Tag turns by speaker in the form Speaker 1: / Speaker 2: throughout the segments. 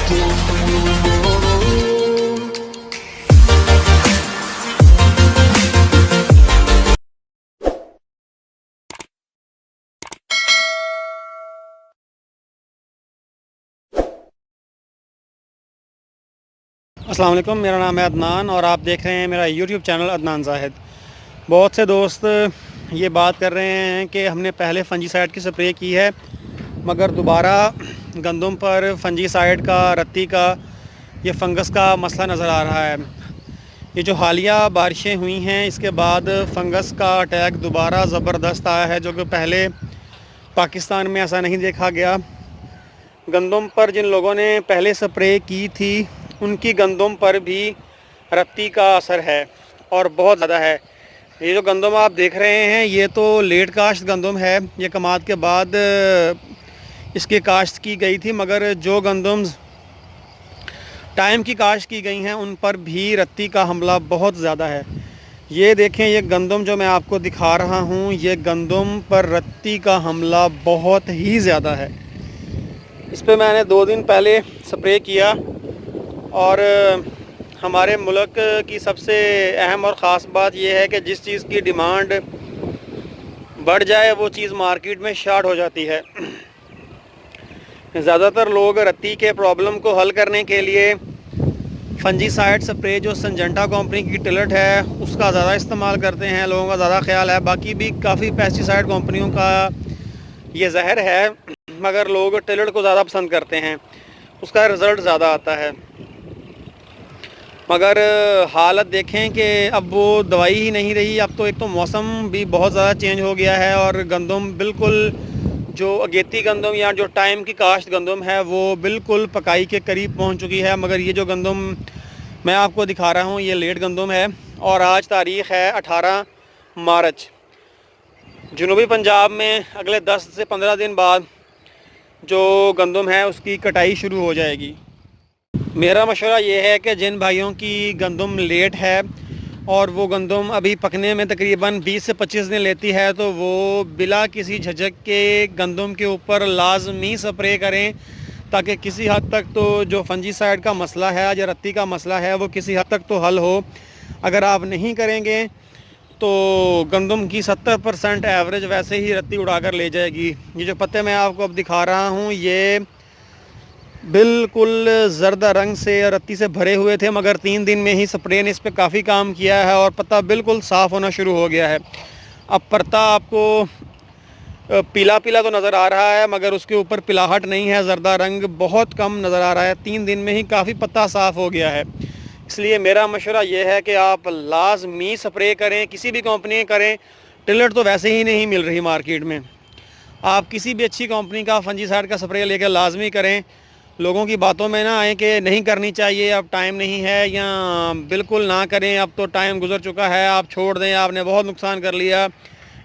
Speaker 1: अस्सलाम वालेकुम, मेरा नाम है अदनान और आप देख रहे हैं मेरा यूट्यूब चैनल अदनान ज़ाहिद। बहुत से दोस्त ये बात कर रहे हैं कि हमने पहले फंजीसाइड की स्प्रे की है मगर दोबारा गंदम पर फंजीसाइड का, रत्ती का, ये फंगस का मसला नज़र आ रहा है। ये जो हालिया बारिशें हुई हैं इसके बाद फंगस का अटैक दोबारा ज़बरदस्त आया है, जो कि पहले पाकिस्तान में ऐसा नहीं देखा गया। गंदम पर जिन लोगों ने पहले स्प्रे की थी उनकी गंदम पर भी रत्ती का असर है और बहुत ज़्यादा है। ये जो गंदम आप देख रहे हैं ये तो लेट काश्त गंदम है, ये कमाद के बाद इसकी काश्त की गई थी, मगर जो गंदम टाइम की काश्त की गई हैं उन पर भी रत्ती का हमला बहुत ज़्यादा है। ये देखें, ये गंदम जो मैं आपको दिखा रहा हूँ, ये गंदम पर रत्ती का हमला बहुत ही ज़्यादा है। इस पर मैंने 2 दिन पहले स्प्रे किया और हमारे मुल्क की सबसे अहम और ख़ास बात यह है कि जिस चीज़ की डिमांड बढ़ जाए वो चीज़ मार्केट में शार्ट हो जाती है। ज़्यादातर लोग रत्ती के प्रॉब्लम को हल करने के लिए फंजीसाइड स्प्रे जो सिंजेंटा कंपनी की टिलट है उसका ज़्यादा इस्तेमाल करते हैं। लोगों का ज़्यादा ख्याल है, बाकी भी काफ़ी पेस्टिसाइड कंपनियों का ये जहर है मगर लोग टिलट को ज़्यादा पसंद करते हैं, उसका रिज़ल्ट ज़्यादा आता है। मगर हालत देखें कि अब वो दवाई ही नहीं रही। अब तो एक तो मौसम भी बहुत ज़्यादा चेंज हो गया है और गंदम बिल्कुल जो अगेती गंदम या जो टाइम की काश्त गंदम है वो बिल्कुल पकाई के करीब पहुंच चुकी है। मगर ये जो गंदम मैं आपको दिखा रहा हूँ ये लेट गंदम है और आज तारीख़ है 18 मार्च। जनूबी पंजाब में अगले 10 से 15 दिन बाद जो गंदम है उसकी कटाई शुरू हो जाएगी। मेरा मशवरा ये है कि जिन भाइयों की गंदम लेट है और वो गंदम अभी पकने में तकरीबन 20 से 25 दिन लेती है तो वो बिला किसी झिझक के गंदम के ऊपर लाजमी स्प्रे करें, ताकि किसी हद तक तो जो फंजीसाइड का मसला है या रत्ती का मसला है वो किसी हद तक तो हल हो। अगर आप नहीं करेंगे तो गंदम की 70% एवरेज वैसे ही रत्ती उड़ाकर ले जाएगी। ये जो पत्ते मैं आपको अब दिखा रहा हूँ ये बिल्कुल ज़र्दा रंग से रत्ती से भरे हुए थे, मगर 3 दिन में ही स्प्रे ने इस पर काफ़ी काम किया है और पत्ता बिल्कुल साफ़ होना शुरू हो गया है। अब पत्ता आपको पीला पीला तो नज़र आ रहा है मगर उसके ऊपर पिलाहट नहीं है, ज़र्दा रंग बहुत कम नज़र आ रहा है। 3 दिन में ही काफ़ी पत्ता साफ़ हो गया है। इसलिए मेरा मशवरा ये है कि आप लाजमी स्प्रे करें, किसी भी कंपनी करें। टिलट तो वैसे ही नहीं मिल रही मार्केट में। आप किसी भी अच्छी कंपनी का फंजीसाइड का स्प्रे लेकर लाजमी करें। लोगों की बातों में ना आए कि नहीं करनी चाहिए, अब टाइम नहीं है, या बिल्कुल ना करें, अब तो टाइम गुजर चुका है, आप छोड़ दें, आपने बहुत नुकसान कर लिया।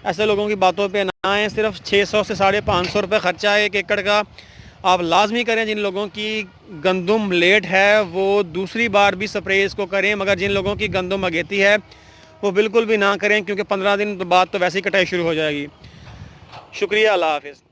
Speaker 1: ऐसे लोगों की बातों पे ना आए। सिर्फ 600 से 550 रुपये ख़र्चा है 1 एकड़ का। आप लाजमी करें। जिन लोगों की गंदम लेट है वो दूसरी बार भी स्प्रे इसको करें, मगर जिन लोगों की गंदम अगेती है वो बिल्कुल भी ना करें, क्योंकि 15 दिन बाद तो वैसे ही कटाई शुरू हो जाएगी। शुक्रिया, अल्लाह हाफ़िज़।